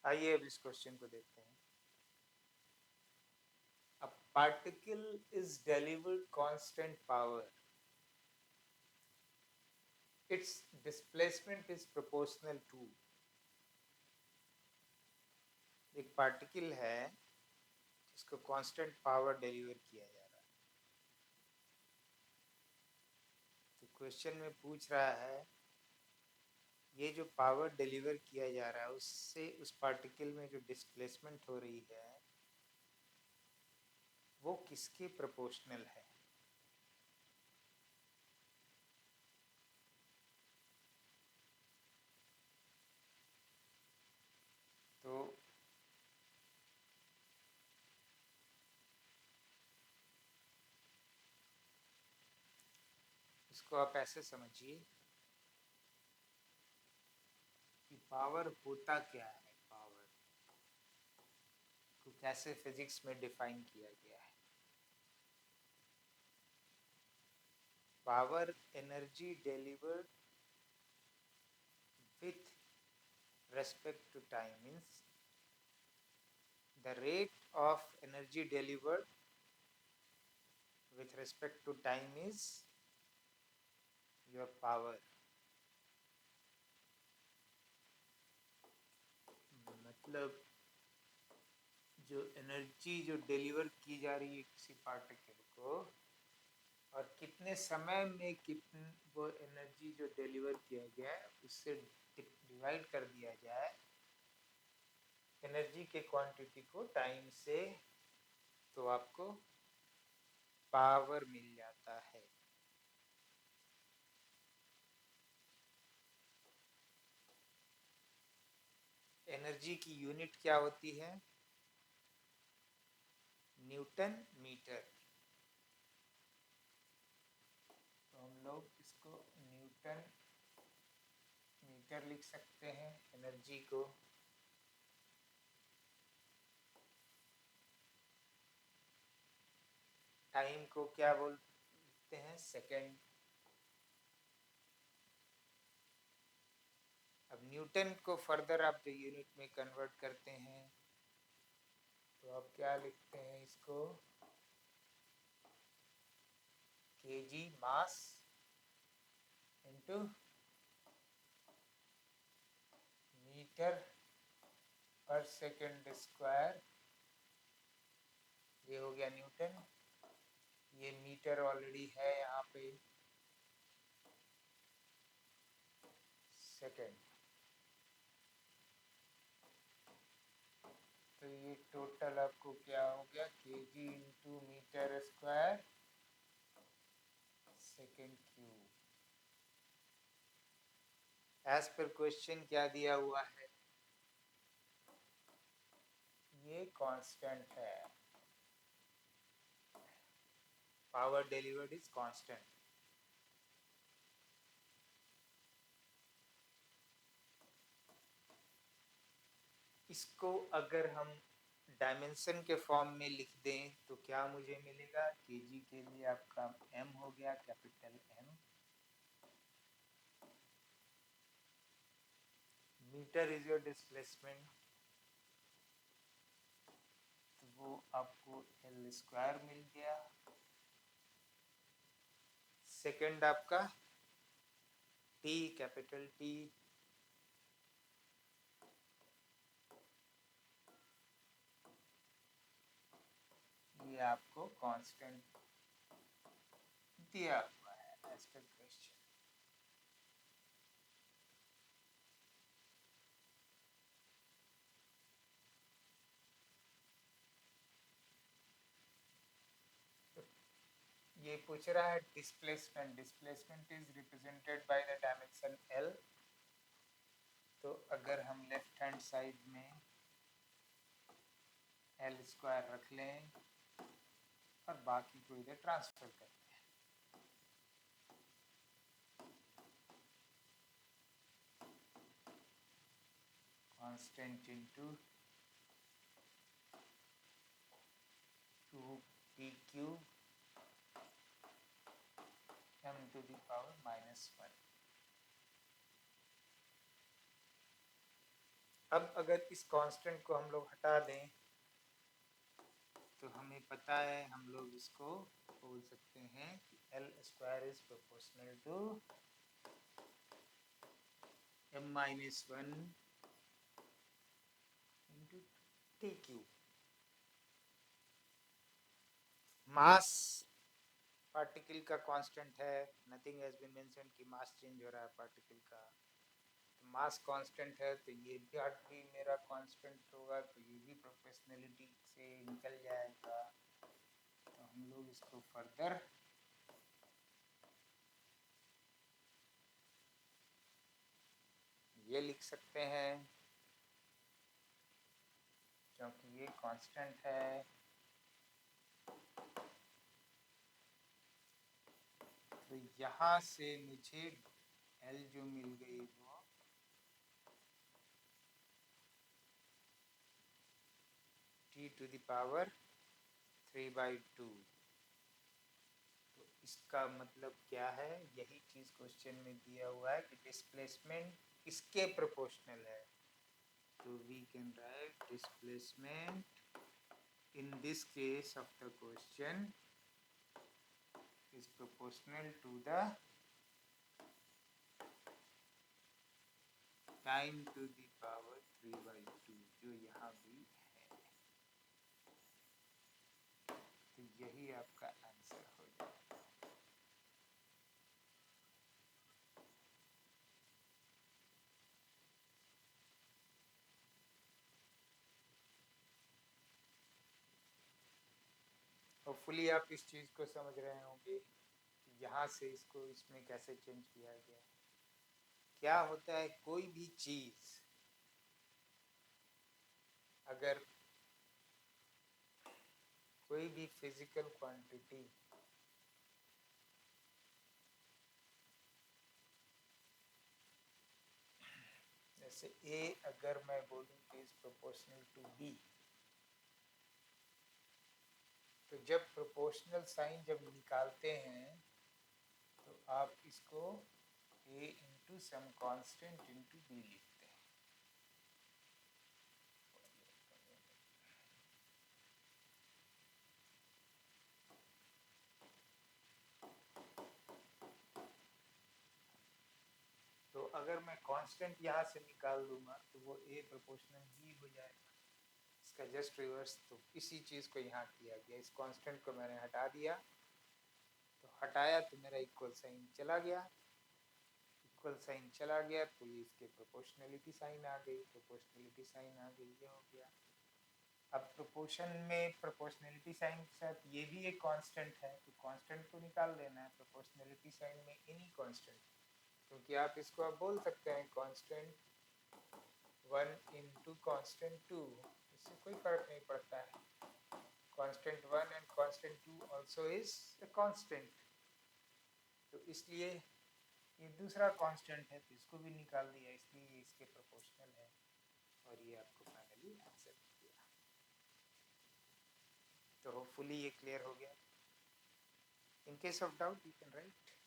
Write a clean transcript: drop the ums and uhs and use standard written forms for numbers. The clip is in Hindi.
आइए अब इस क्वेश्चन को देखते हैं। A particle is delivered constant power. Its displacement is proportional to। एक पार्टिकल है जिसको कांस्टेंट पावर डिलीवर किया जा रहा है। तो क्वेश्चन में पूछ रहा है ये जो पावर डिलीवर किया जा रहा है उससे उस पार्टिकल में जो डिस्प्लेसमेंट हो रही है वो किसके प्रोपोर्शनल है। तो इसको आप ऐसे समझिए कि पावर होता क्या है। पावर को कैसे फिजिक्स में डिफाइन किया गया है। Power energy delivered with respect to time means the rate of energy delivered with respect to time is your power। मतलब जो एनर्जी जो डिलीवर की जा रही है किसी पार्टिकल को और कितने समय में कितने वो एनर्जी जो डिलीवर किया गया है उससे डिवाइड कर दिया जाए एनर्जी के क्वांटिटी को टाइम से, तो आपको पावर मिल जाता है। एनर्जी की यूनिट क्या होती है? Newton metre. तो हम लोग इसको न्यूटन मीटर लिख सकते हैं एनर्जी को। टाइम को क्या बोलते हैं? सेकेंड। अब न्यूटन को फर्दर आप जो यूनिट में कन्वर्ट करते हैं तो आप क्या लिखते हैं इसको? केजी मास इनटू मीटर पर सेकेंड स्क्वायर। ये हो गया न्यूटन। ये मीटर ऑलरेडी है यहाँ पे सेकेंड। तो ये टोटल आपको क्या हो गया? KG into metre square second cube. As पर क्वेश्चन क्या दिया हुआ है? ये कांस्टेंट है। Power delivered is constant. इसको अगर हम डायमेंशन के फॉर्म में लिख दें तो क्या मुझे मिलेगा? केजी के लिए आपका एम हो गया, capital M. Metre is your displacement, तो वो आपको एल स्क्वायर मिल गया। सेकंड आपका टी, कैपिटल टी। ये आपको कांस्टेंट दिया हुआ है एज पर क्वेश्चन। ये पूछ रहा है displacement. Displacement is represented by the dimension L. तो अगर हम लेफ्ट हैंड साइड में एल स्क्वायर रख लें और बाकी को इधर ट्रांसफर कर दें। Constant into 2p cube m to the power -1। अब अगर इस कांस्टेंट को हम लोग हटा दें तो हमें पता है, हम लोग इसको बोल सकते हैं कि L square is proportional to m-1 into T cube. Mass particle का कांस्टेंट है, नथिंग हैज बीन मेंशन्ड कि मास चेंज हो रहा है पार्टिकल का। तो मास कांस्टेंट है तो ये भी मेरा कांस्टेंट होगा, तो ये भी प्रोपोर्शनलिटी से निकल जाएगा। तो हम लोग इसको फर्दर ये लिख सकते हैं, क्योंकि ये कांस्टेंट है तो यहाँ से मुझे एल जो मिल गई वो टी टू द पावर 3/2। तो इसका मतलब क्या है, यही चीज क्वेश्चन में दिया हुआ है कि डिस्प्लेसमेंट किसके प्रोपोर्शनल है। तो we can write displacement in this case of the question is proportional to the time to the power 3/2 जो यहाँ भी है। तो यही आपका आंसर हो जाएगा। होपफुली आप इस चीज को समझ रहे होंगे कि यहाँ से इसको इसमें कैसे चेंज किया गया। क्या होता है, कोई भी चीज अगर कोई भी फिजिकल क्वांटिटी जैसे ए अगर मैं बोलूँ कि इज प्रोपोर्शनल टू बी, तो जब प्रोपोर्शनल साइन जब निकालते हैं तो आप इसको a into some constant into B लिखते हैं। तो अगर मैं कांस्टेंट यहाँ से निकाल दूंगा तो वो a प्रोपोर्शनल b हो जाएगा, इसका जस्ट रिवर्स। तो इसी चीज को यहाँ किया गया, इस कांस्टेंट को मैंने हटा दिया, तो हटाया तो मेरा इक्वल साइन चला गया, इक्वल साइन चला गया तो ये इसके प्रोपोर्शनलिटी साइन आ गई, प्रोपोर्शनलिटी साइन आ गई, ये हो गया। अब प्रोपोर्शन में प्रोपोर्शनलिटी साइन के साथ ये भी एक कांस्टेंट है, तो कांस्टेंट को निकाल लेना है प्रोपोर्शनलिटी साइन में एनी कांस्टेंट, क्योंकि आप इसको आप बोल सकते हैं कांस्टेंट 1 इंटू कांस्टेंट 2, इससे कोई फर्क नहीं पड़ता है। Constant 1 and constant 2 also is a constant, तो इसलिए ये दूसरा कांस्टेंट है तो इसको भी निकाल दिया, इसलिए ये इसके प्रोपोर्शनल है और ये आपको फाइनली आंसर दिया। तो होपफुली ये क्लियर हो गया। In case of doubt you can write.